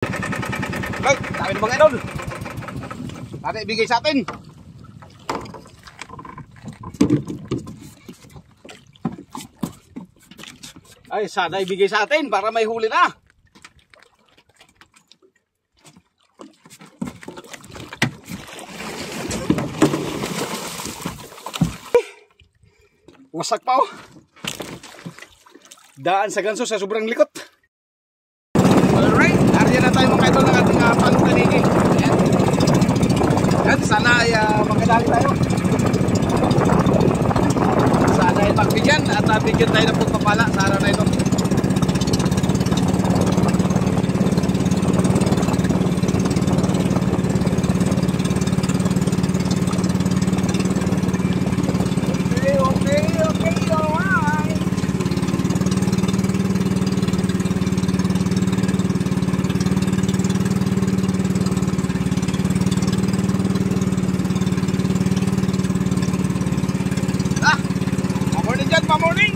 Right, dami ng mga idol. Sana ibigay sa atin. Ay, sana ibigay sa atin para may huli na. Wasak pa oh. Daan sa ganso sa sobrang likot. Alright, ariyan na tayo mga idol ng ating pangtanigi. Ayan. Ayan, sana ay magkadali tayo. Sana ay pagbigyan at bigyan tayo ng pagpapala sa araw na ito. Morning.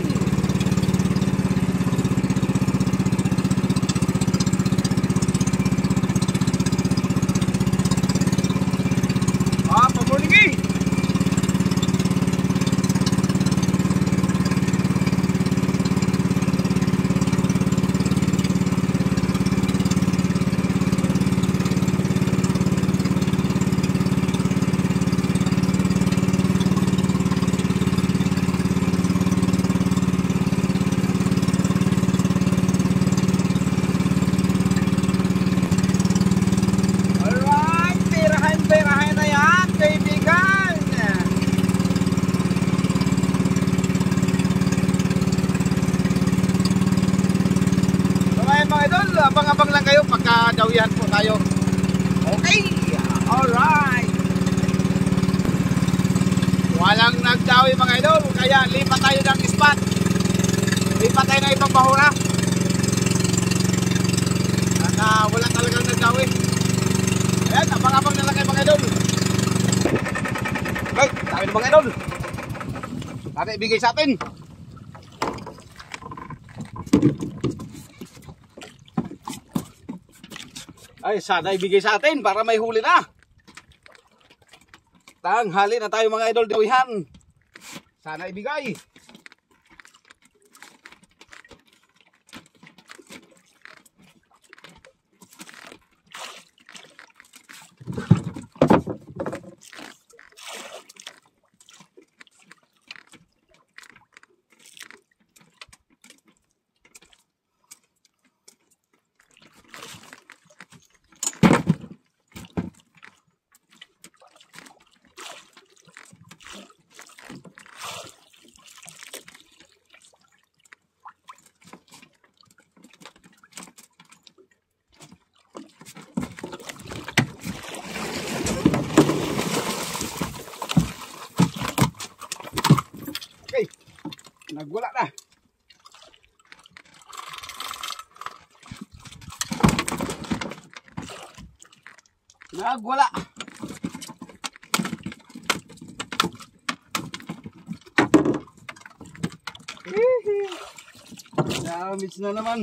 Morning. Abang-abang lang kayo pagka dawihan po tayo. Okay, alright. Walang nagdawi mga idol, kaya lipat tayo ng spot. Lipat tayo ng ibang bahura. At wala talagang nagdawi. Ayan, abang-abang na lang kayo mga idol. Right, dami ng mga idol. Sana ibigay sa atin. Ay, sana ibigay sa atin para may huli na. Tanghali na tayo mga idol dawihan. Sana ibigay. Okay, nagwala na. Nagwala. Damage na naman.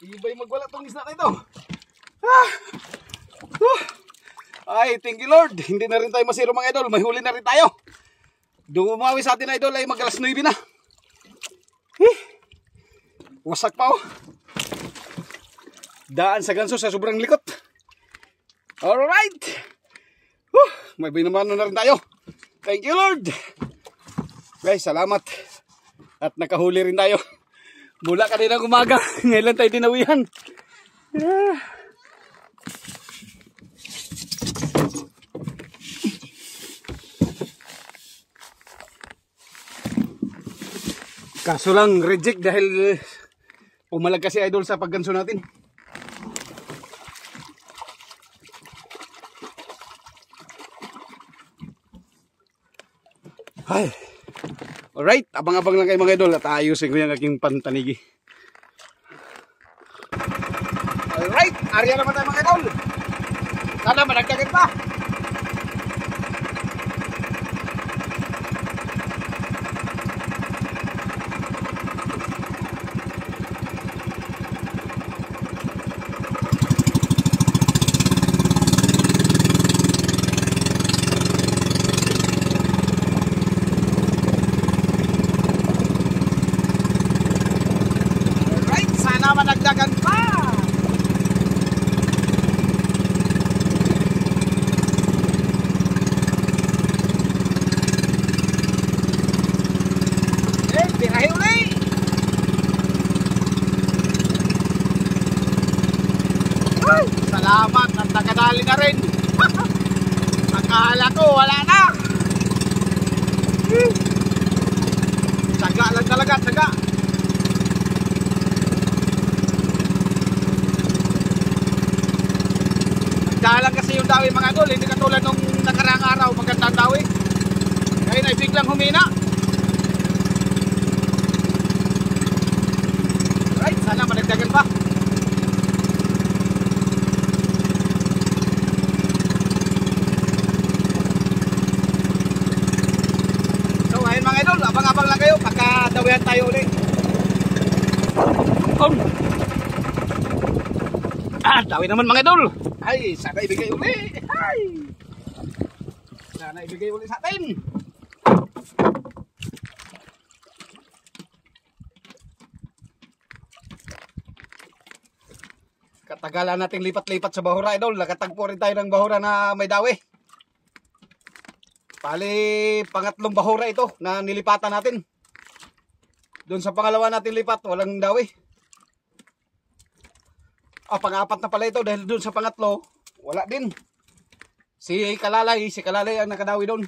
Iba'y magwala tong isda na ito. Ay, thank you Lord. Hindi na rin tayo masiro mga idol. May huli na rin tayo. Dumawi sa atin idol ay mag-alas 9 na. Wasak pa oh. Daan sa ganso sa sobrang likot. Alright. May binamano na rin tayo. Thank you Lord. Guys, salamat. At nakahuli rin tayo. Mula kaninang umaga. Ngayon lang tayo dinawihan. Kaso lang reject dahil umalag kasi idol sa pagganso natin. Ay. Alright, abang-abang lang kayo mga idol at ayusin ko yung aking pantanigi. Alright, ariyan naman tayo mga idol. Sana managdagan pa. Alright, sana managdagan pa. Birahe uli. Ay, salamat at nakadali na rin. Akala ko wala na. Tsaga lang talaga, tsaga. Nagdalang kasi yung dawi mga idol. Hindi katulad nung nakaraang araw magandang dawi. Ngayon ay biglang humina. Sana managdagan pa. So ayun mga idol, abang-abang lang kayo pagka dawihan tayo ulit. Dawi naman mga idol. Ay, sana ibigay ulit. Ay, sana ibigay ulit sa atin. Katagalan nating lipat-lipat sa bahura idol. Nakatagpo rin tayo ng bahura na may dawi. Pali pangatlong bahura ito na nilipatan natin. Doon sa pangalawa natin lipat, walang dawi. Pang-apat na pala ito dahil doon sa pangatlo, wala din. Si Kalalay ang nakadawi doon.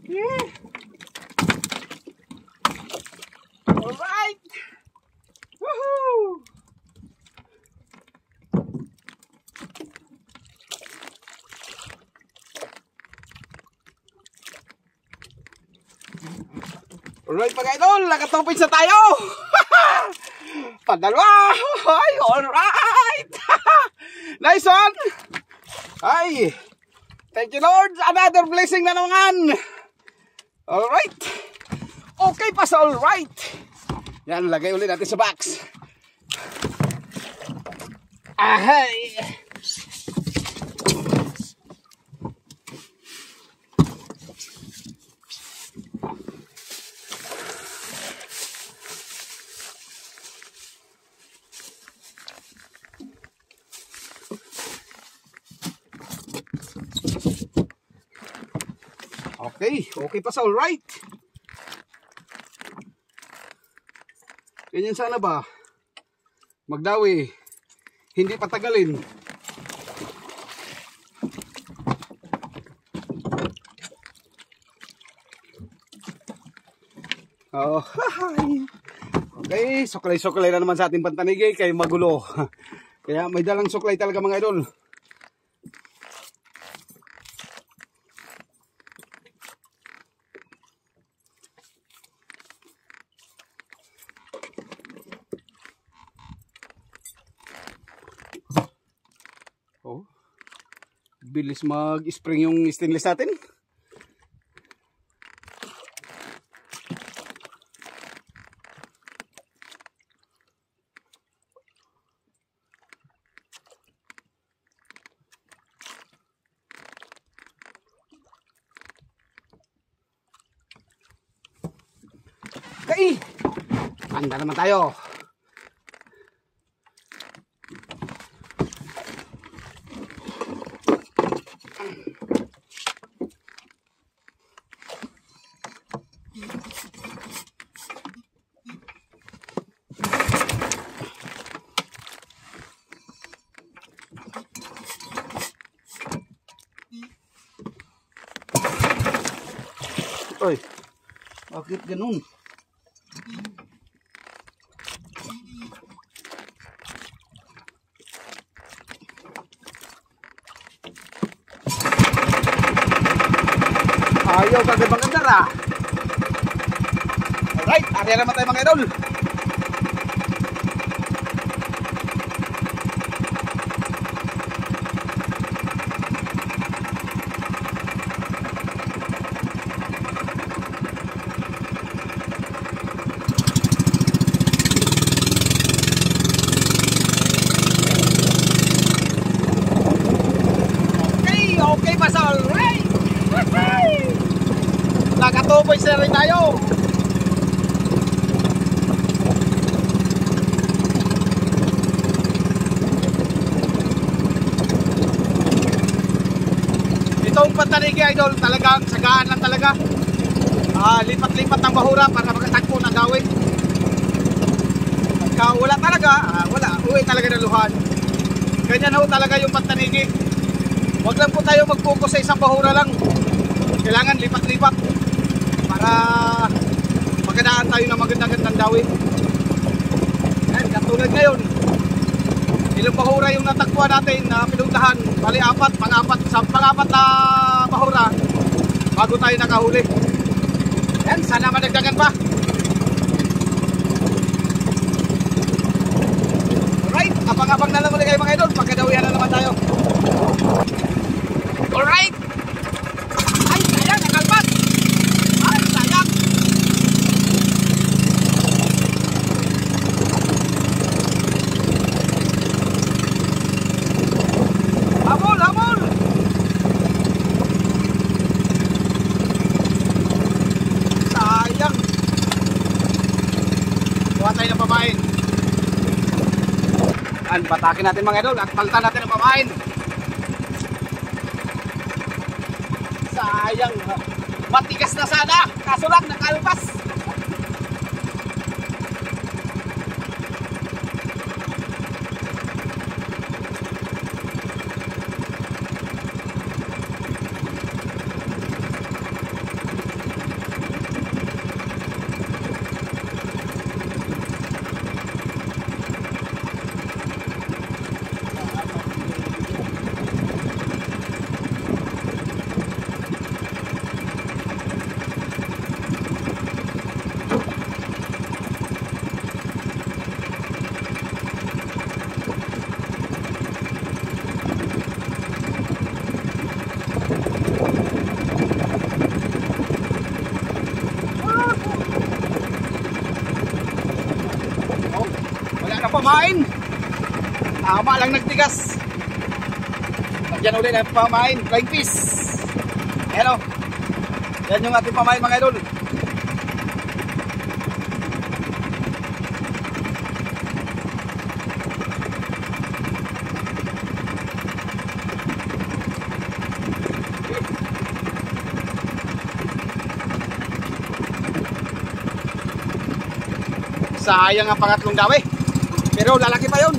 Yeah. All right. Woohoo. Alright mga idol, nakatupid sa tayo. Padalwa. Ay, alright. Nice one. Ay. Thank you Lord. Another blessing na naman. Alright. Okay pa sa alright. Yan, lagay ulit natin sa box. Ahay. Okay pa sa alright. Ganyan sana ba? Magdawi. Hindi patagalin. Oh, okay, suklay-suklay na naman sa ating pantanigay kay magulo. Kaya may dalang suklay talaga mga idol. Oh, bilis mag-spring yung stainless natin. Okay, handa naman tayo. Oy, Bakit ganun? Ayaw kagad magandar ah. Alright, area naman tayo mga idol. Okay, pasal. Right. Nakatuboy sila rin tayo. Itong pantanigi idol, talagang sagaan lang talaga. Lipat-lipat ng bahura para makatagpo ng gawin. Pagka wala talaga, wala, uwi talaga ng luhan. Ganyan ho talaga yung pantanigi. Huwag lang po tayo mag-focus sa isang bahura lang. Kailangan lipat-lipat para magandaan tayo ng magandang dawin. Yan, katulad ngayon, ilang bahura yung natagpuan natin na pinuntahan, bali apat, sa pang-apat na bahura bago tayo nakahuli. Yan, sana madagdagan pa. Alright, abang-abang na lang ulit kayo mga idol, pagkadawihan na naman tayo. Alright. Ay, sayang, nakalpas. Ay, sayang. Habol, habol. Sayang. Kuha tayo ng pamain. Yan, batakin natin mga idol at palitan natin ang pamain. Sayang, matigas na sana, kaso lang nakalpas. Pamain, tama lang nagtigas. Nagyan ulit ang pamain, flying fish. Ayan o, yan yung ating pamain mga idol. Sayang ang pangatlong dawi, pero lalaki pa yun.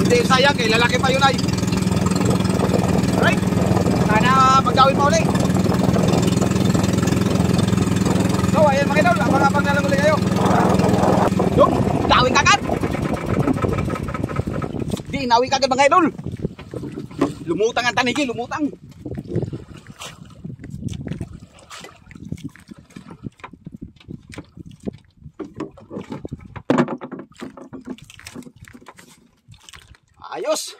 Hindi sayang eh, lalaki pa yun ay. Alright, sana magdawin pa ulit. So ayan mga idol, abang-abang na lang ulit kayo. Yung, dawin kagad. Di, nawi kagad mga idol. Lumutang ang tanigi, lumutang. Ayos.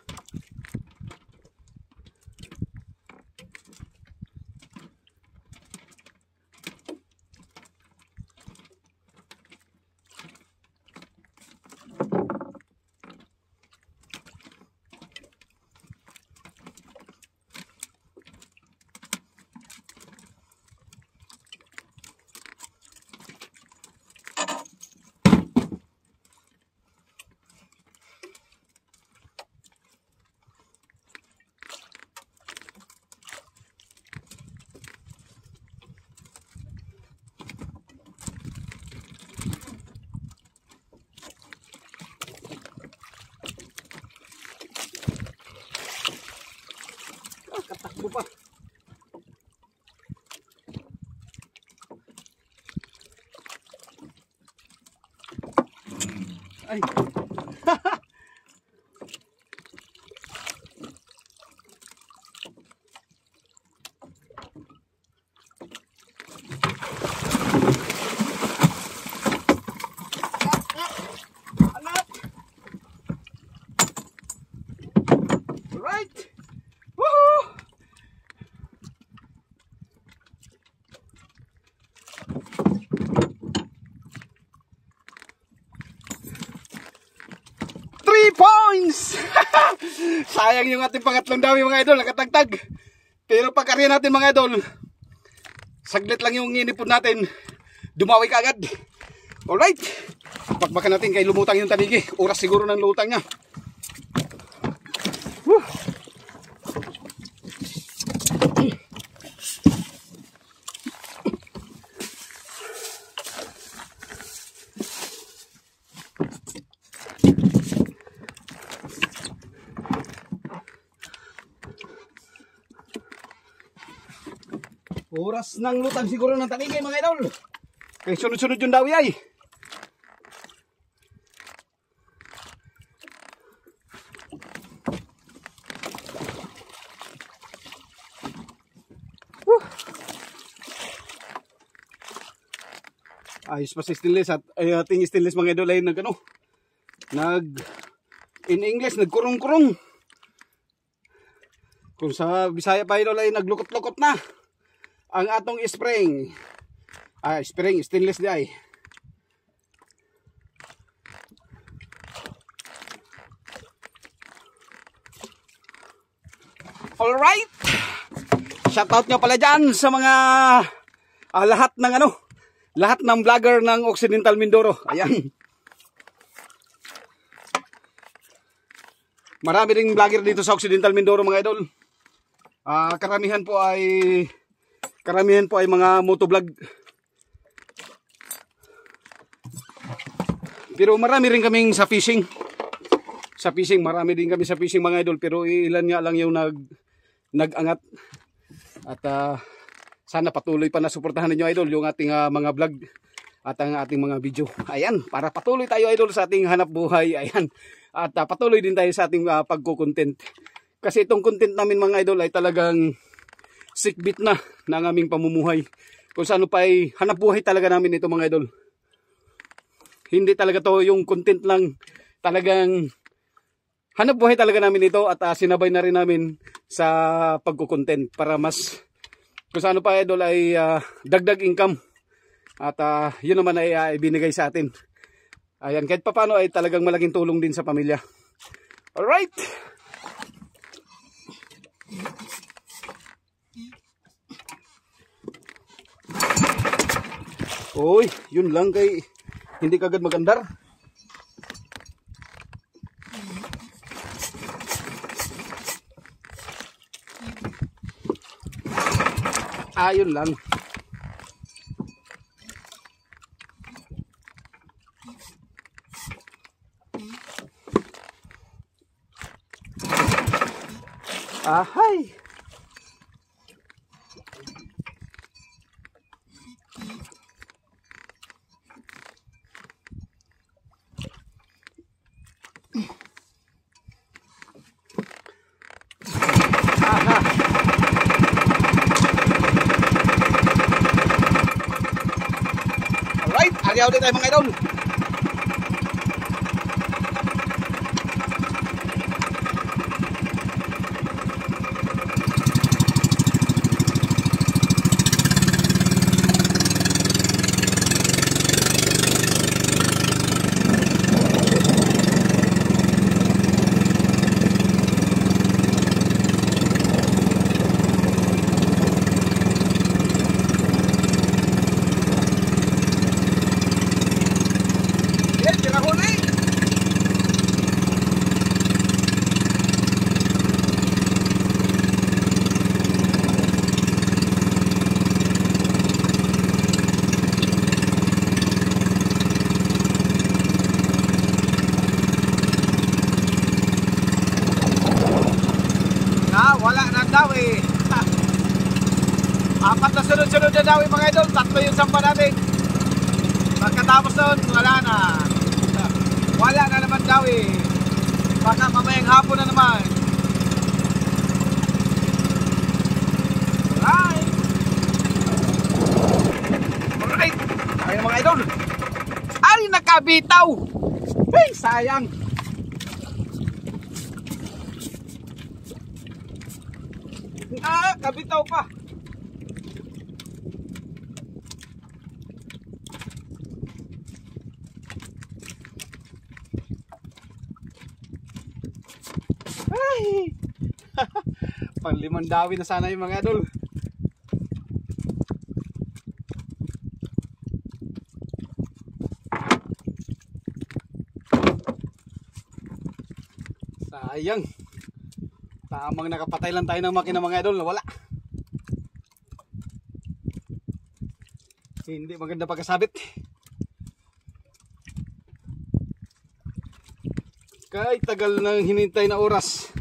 Katakbo pa. Ay. Alright. Woohoo! Points! Sayang yung ating pangatlong dawi mga idol, nakatagtag. Pero pagkarya natin mga idol, saglit lang yung inipon natin, dumawi ka agad. Alright, pakbakan natin kay lumutang yung tanigi. Oras siguro ng lutang niya. Woo. Oras ng lutang siguro ng tanigi mga idol. Kaya sunod-sunod yung dawi ay. Ayos pa sa stainless at ating stainless mga idol ay in English nagkurong-kurong. Kung sa Bisaya pa idol ay naglukot-lukot na ang atong spring. Spring stainless di ay. Alright. Shoutout nyo pala dyan sa mga lahat ng vlogger ng Occidental Mindoro. Ayan. Marami ring vlogger dito sa Occidental Mindoro mga idol. Karamihan po ay mga motovlog. Pero marami rin kaming sa fishing. Sa fishing, marami din kami sa fishing mga idol. Pero ilan nga lang yung nag-angat. At sana patuloy pa na suportahan ninyo idol yung ating mga vlog at ang ating mga video. Ayan, para patuloy tayo idol sa ating hanap buhay. Ayan. At patuloy din tayo sa ating pagko-content. Kasi itong content namin mga idol ay talagang sikbit na ng aming pamumuhay. Kung saan pa ay hanap buhay talaga namin ito mga idol. Hindi talaga to yung content lang, talagang hanap buhay talaga namin ito at sinabay na rin namin sa pagko-content para mas kung saan pa idol ay dagdag income. At yun naman ay ibinigay sa atin. Ayan, kahit paano ay talagang malaking tulong din sa pamilya. Alright. Oy, yun lang kay hindi kagad magandar. Yun lang. Ahay. Alright, ariyaw din tayo mga idol. Wala nang dawi. Apat na sunod-sunod na dawi mga idol. 3 yung sampa natin. Pagkatapos nun, wala na. Wala na naman daw eh. Baka mamayang hapon na naman. Alright. Alright. Ay mga idol. Ay nakabitaw. Hey sayang. Ah kabitaw pa. Ay! Panlimang dawi na sana yung mga idol. Sayang. Tamang nakapatay lang tayo ng makina mga idol. Wala. Hindi maganda pagkasabit. Kahit tagal nang hinintay na oras.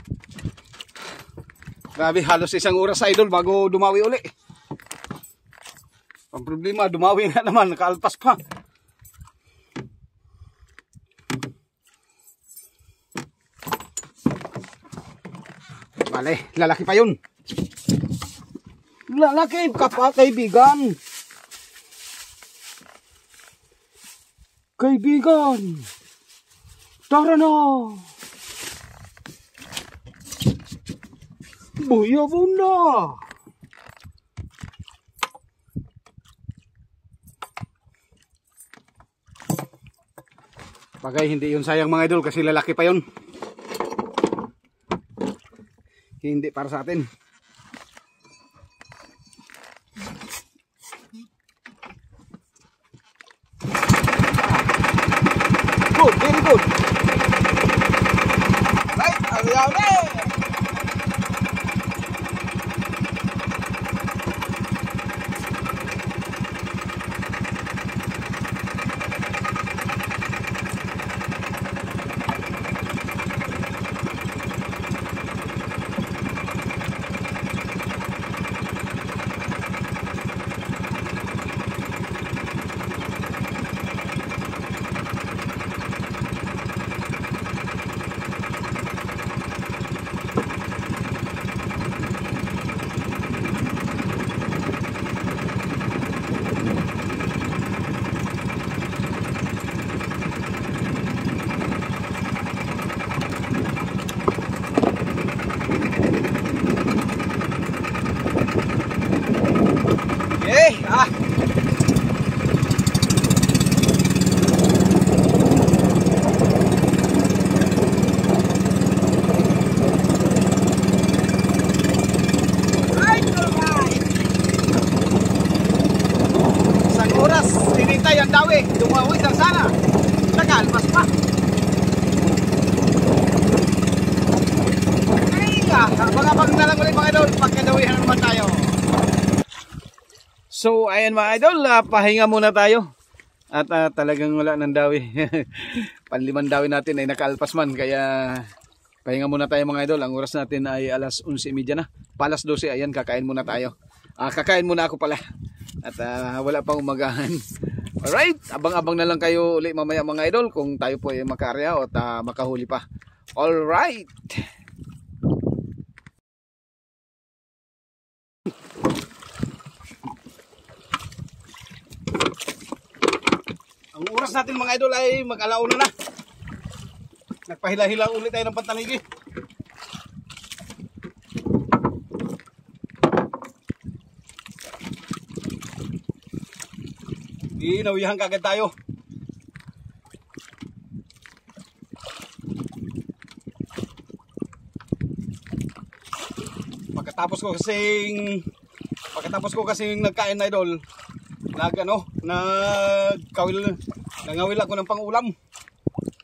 Grabe, halos 1 oras idol bago dumawi uli. Ang problema, dumawi na naman, nakaalpas pa. Bale, lalaki pa yun. Lalaki ka pa, kaibigan. Kaibigan. Tara na! Buyabo na! Bagay hindi yun sayang mga idol kasi lalaki pa yun. Hindi para sa atin. Good, very good. Dumawit lang sana. Nakalpas pa. Ay abang-abang na lang ulit mga idol. Pagkadawihan naman tayo. So ayan mga idol, pahinga muna tayo. At talagang wala ng dawi. Panlimang dawi natin ay nakalpas man. Kaya pahinga muna tayo mga idol. Ang oras natin ay alas 11:30 na. Palas 12, ayan kakain muna tayo. Kakain muna ako pala. At wala pang umagahan. Alright, abang-abang na lang kayo ulit mamaya mga idol kung tayo po ay makaarya o makahuli pa. Alright. Ang oras natin mga idol ay mag-alauna na. Nagpahila-hila ulit tayo ng pantaligi. Inawihan kagad tayo. Pagkatapos ko kasing nagkain na idol, nangawil ako ng pangulam.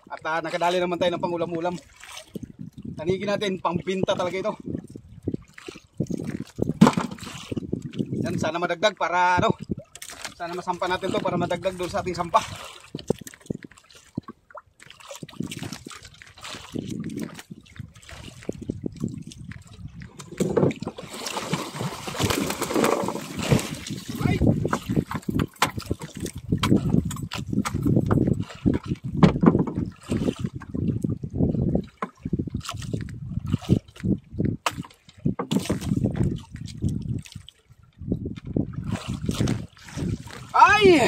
At nakadali naman tayo ng pangulam-ulam. Tanigin natin, pangpinta talaga ito. Yan, sana madagdag para sana masampa natin to para madagdag doon sa ating sampah. Right. Ay,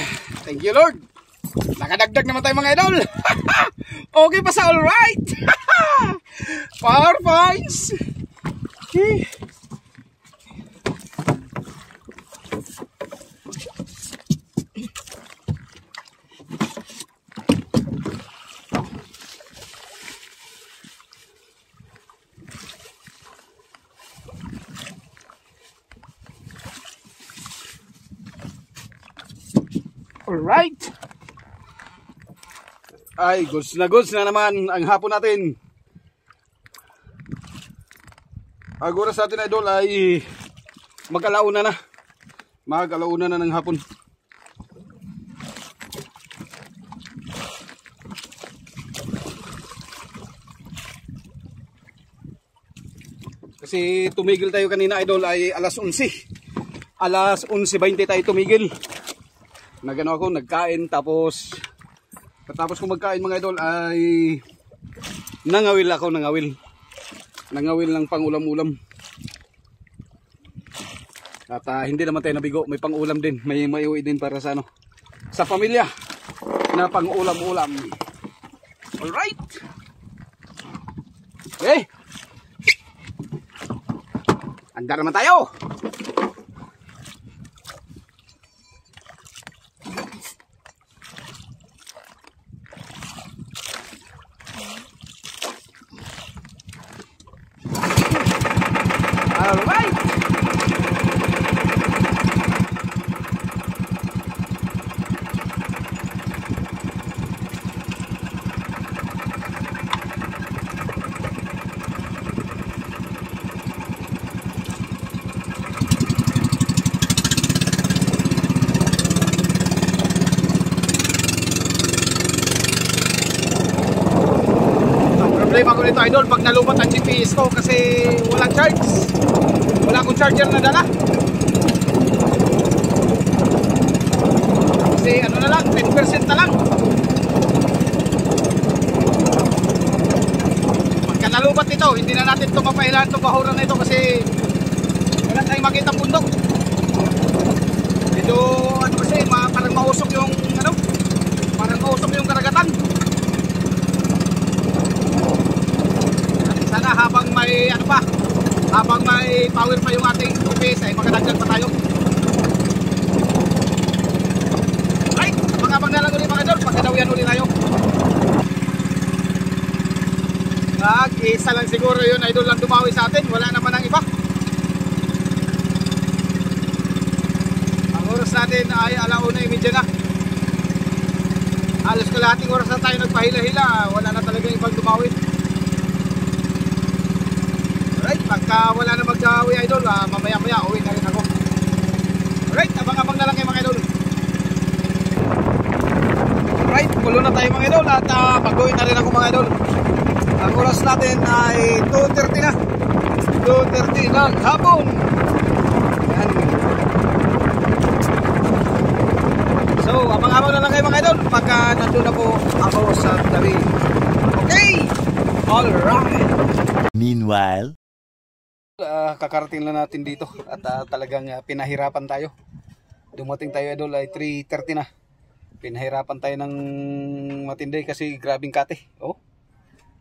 thank you Lord. Nakadagdag naman tayo mga idol. Okay pa sa alright. Power points. Okay. Alright. Ay, goods na naman ang hapon natin. Ang oras natin idol ay mag-alauna na. Mag-alauna na ng hapon. Kasi tumigil tayo kanina idol ay alas 11. Alas 11:20 tayo tumigil. Nagano ako, nagkain tapos ko magkain mga idol ay nangawil ako, nangawil ng pangulam-ulam. At hindi naman tayo nabigo, may pangulam din, may uwi din para sa ano, sa pamilya na pangulam-ulam. Alright. Okay. Andar naman tayo. Alright. Problema ko nito idol pag nalubat ang GPS ko kasi walang charge. Wala akong charger na dala. Kasi ano na lang, 10% na lang. Pagka nalubat ito, hindi na natin ito mapailan itong bahuran na ito kasi wala tayong makita bundok. Ito ano kasi parang mausok yung ano, parang mausok yung karagatan. Sana habang may ano pa, habang may power pa yung ating GPS ay makadagdag pa tayo. Right, abang-abang na lang ulit mga idol, pagkadawian ulit tayo. Isa lang siguro yun idol lang dumawi sa atin, wala naman ang iba. Ang oras natin ay 1:30 na. Halos kalahating oras na tayo nagpahila-hila, wala na talaga ibang dumawi. Alright, pagka wala na mag-uwi idol, mamaya-maya uwi na rin ako. Alright, abang-abang na lang kayo mga idol. Alright, pulo na tayo mga idol at pag-uwi na rin ako mga idol. Ang oras natin ay 2:30 na. 2:30 ng hapon. Yan. So, abang-abang na lang kayo mga idol pagka nandun na po ako sa tabi. Okay! Alright! Meanwhile, kakarating lang natin dito at talagang pinahirapan tayo. Dumating tayo idol ay 3:30 na. Pinahirapan tayo ng matindi kasi grabing kate. Oh.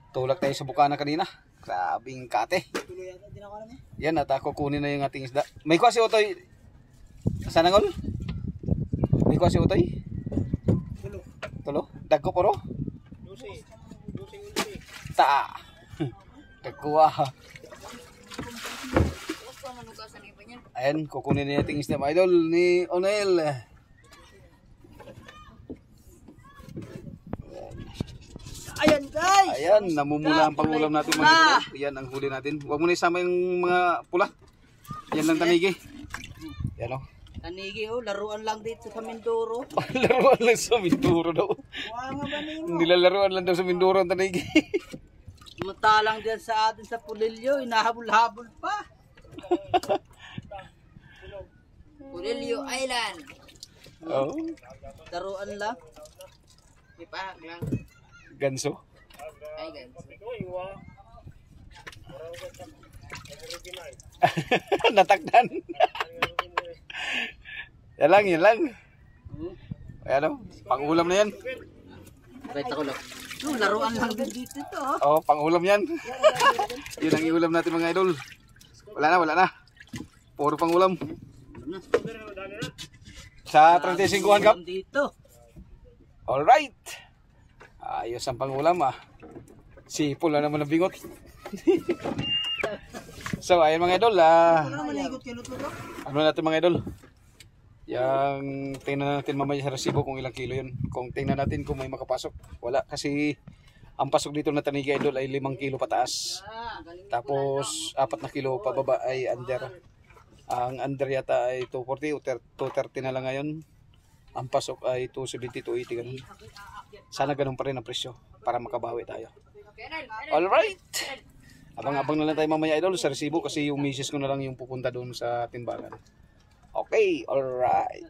Tulak tayo sa bukana kanina. Grabing kate. Yan at kukunin na yung ating isda. May kuha si Otoy. Sana ngol? May kuha si Otoy? Tulo? Dagko puro? Dusi. Ta. Dagkuha. Ayan, kukunin niya ating isda mga idol ni Onel. Ayan guys! Ayan, namumula ang pangulam natin mga idol. Ayan ang huli natin. Huwag mo na isama yung mga pula. Yan lang tanigi. Yan o. Tanigi oh, laruan lang dito sa Mindoro. Laruan lang sa Mindoro daw. Wala ba nimo? Nilalaruan lang daw sa Mindoro ang tanigi. Matalang dyan sa atin sa Pulilyo, inahabol-habol pa. Pulilyo Island. Oh. Laruan lang. Ipahag lang. Ganso. Ay, ganso. Natakdan. Yan lang, yan lang. Ayan o, pang-ulam na yan. Kahit ako lang. Laruan lang din dito ito. Oo, pang-ulam yan. Yun ang iulam natin mga idol. Wala na. Puro pang-ulam. Sa 35-an kap. Dito. Alright. Ayos ang pang-ulam Sipol na naman ang bingot. So, ayun mga idol. Ano natin mga idol? Yang tingnan natin mamaya sa resibo kung ilang kilo yun. Kung tingnan natin kung may makapasok. Wala kasi ang pasok dito na tanigi idol ay 5 kilo pataas. Tapos 4 na kilo pababa ay under. Ang under yata ay 240 o 230 na lang ngayon. Ang pasok ay 270, 280 ganun. Sana ganun pa rin ang presyo para makabawi tayo. Alright. Abang-abang na lang tayo mamaya idol sa resibo kasi yung misis ko na lang yung pupunta doon sa timbangan. Okay, alright.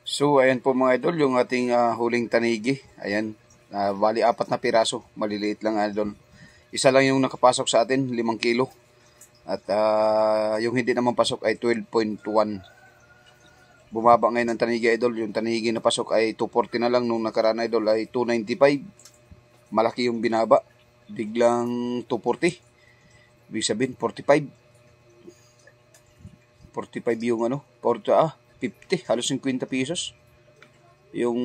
So, ayan po mga idol, yung ating huling tanigi. Ayan, bali 4 na piraso. Maliliit lang idol. Isa lang yung nakapasok sa atin, 5 kilo. At yung hindi naman pasok ay 12.1. Bumaba ngayon ang tanigi idol. Yung tanigi na pasok ay 240 na lang. Nung nakaraan idol ay 295. Malaki yung binaba. Biglang 240. Ibig sabihin 45. 45 yung 50, halos 50 pesos yung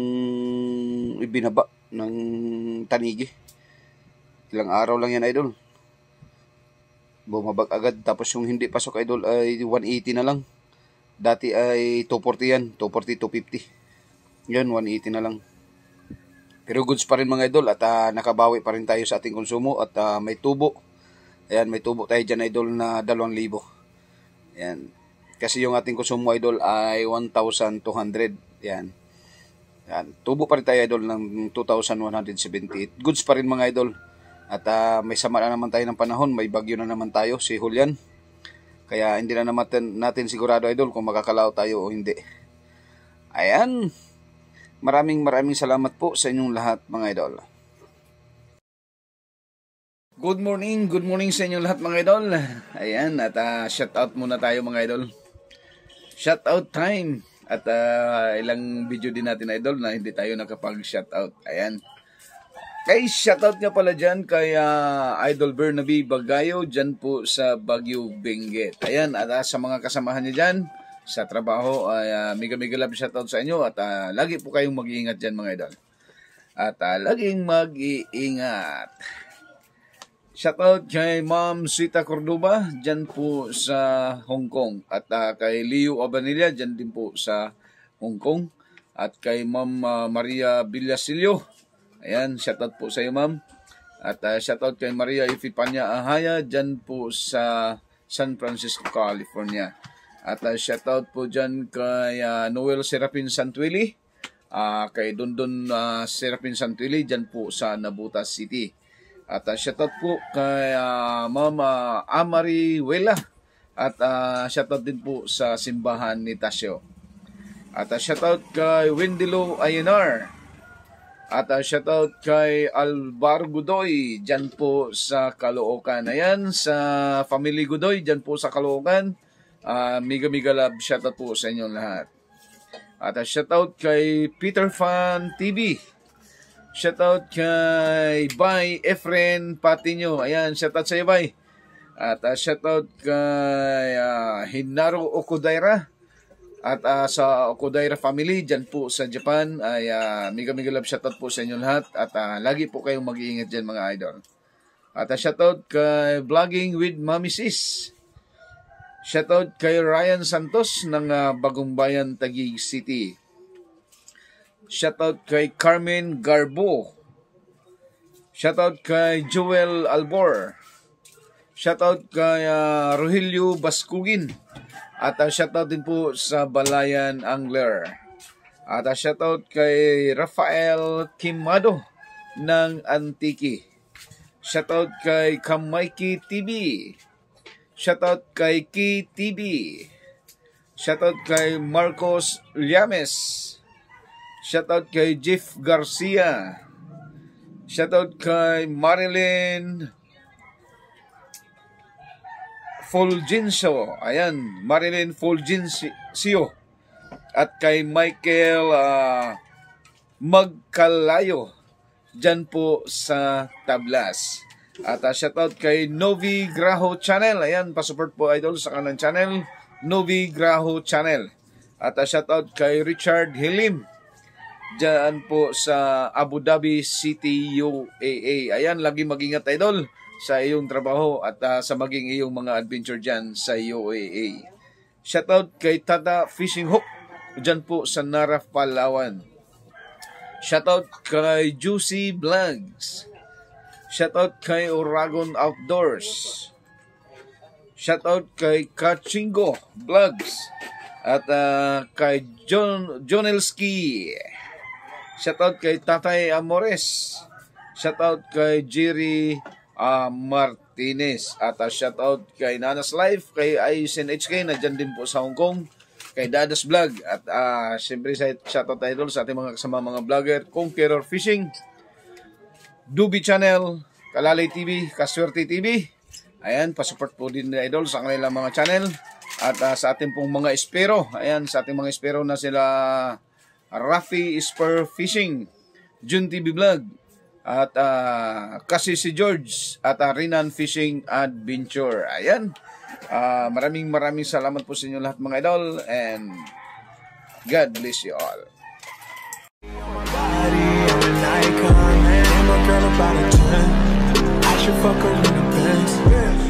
ibinaba ng tanigi. Ilang araw lang yan idol, bumabag agad. Tapos yung hindi pasok idol ay 180 na lang. Dati ay 240 yan, 240, 250 yan, 180 na lang. Pero goods pa rin mga idol at nakabawi pa rin tayo sa ating konsumo at may tubo. Ayan, may tubo tayo dyan idol na 2,000. Ayan. Kasi yung ating konsumo idol ay 1,200. Yan. Yan. Tubo pa rin tayo idol ng 2,178. Goods pa rin mga idol. At may sama na naman tayo ng panahon. May bagyo na naman tayo, si Julian. Kaya hindi na naman natin sigurado idol kung makakalaw tayo o hindi. Ayan. Maraming salamat po sa inyong lahat mga idol. Good morning sa inyong lahat mga idol. Ayan, at shout out muna tayo mga idol. Shout out time. At ilang video din natin idol na hindi tayo nakapag-shout out. Ayan. Kay shout out nga pala dyan kay Idol Bernabe Bagayo dyan po sa Baguio, Benguet. Ayan, at sa mga kasamahan niya dyan sa trabaho ay mega love shout out sa inyo at lagi po kayong mag-iingat dyan mga idol. At laging mag-iingat. Shoutout kay Ma'am Sita Cordoba, dyan po sa Hong Kong. At kay Leo Abanilla, dyan din po sa Hong Kong. At kay Ma'am Maria Villasilio. Ayan, shoutout po sa iyo ma'am. At shoutout kay Maria Ifipanya Ahaya, dyan po sa San Francisco, California. At shoutout po dyan kay Noel Serapin Santuili. Kay Dondon Serapin Santuili, dyan po sa Nabutas City. At shoutout po kay Mama Amari Wela. At shoutout din po sa simbahan ni Tasio. At shoutout kay Wendilo Ayenar. At shoutout kay Alvaro Godoy, dyan po sa Caloocan. Ayan, sa Family Godoy, dyan po sa Caloocan. Mega love shoutout po sa inyong lahat. At shoutout kay Peter Fan TV. Shoutout kay Bay Efren Patinyo. Ayan, shoutout sa iyo, Bay. At shoutout kay Hinaro Okudaira. At sa Okudaira family, dyan po sa Japan. Ay mega love shoutout po sa inyo lahat. At lagi po kayong mag-iingat dyan mga idol. At shoutout kay Vlogging with Mami Sis. Shoutout kay Ryan Santos ng Bagong Bayan, Taguig City. Shoutout kay Carmen Garbo. Shoutout kay Joel Albor. Shoutout kay Rogelio Baskugin. At shoutout din po sa Balayan Angler. At shoutout kay Rafael Kimado ng Antique. Shoutout kay Kamaiki TV. Shoutout kay Ki TV. Shoutout kay Marcos Llames. Shoutout kay Jeff Garcia. Shoutout kay Marilyn Fulgencio. Ayan, Marilyn Fulgencio. at kay Michael Magkalayo dyan po sa Tablas. At shoutout kay Novi Graho Channel. Ayan, pasupport po idol sa kanang channel, Novi Graho Channel. At shoutout kay Richard Hilim dyan po sa Abu Dhabi City, UAE. Ayan, lagi mag-ingat idol sa iyong trabaho at sa maging iyong mga adventure dyan sa UAE. Shoutout kay Tata Fishing Hook dyan po sa Nara, Palawan. Shoutout kay Juicy Vlogs. Shoutout kay Oragon Outdoors. Shoutout kay Kachingo Vlogs. At kay Jonelski. Shoutout kay Tatay Amores. Shoutout kay Jerry Martinez. At shoutout kay Nanas Life, kay Aisin HK na dyan din po sa Hong Kong, kay Dadas Vlog. At siyempre shoutout idol sa ating mga kasama mga vlogger, Conqueror Fishing, Dubi Channel, Kalalay TV, Kaswerte TV. Ayan, pasupport po din idol sa kanilang mga channel. At sa ating pong mga espero, ayan, sa ating mga espero na sila Rafi Spur Fishing, Jun TV Vlog, at kasi si George, at Rinan Fishing Adventure. Ayan, maraming salamat po sa inyo lahat mga idol, and God bless you all. Girl about a 10, I should fuck her in the Benz.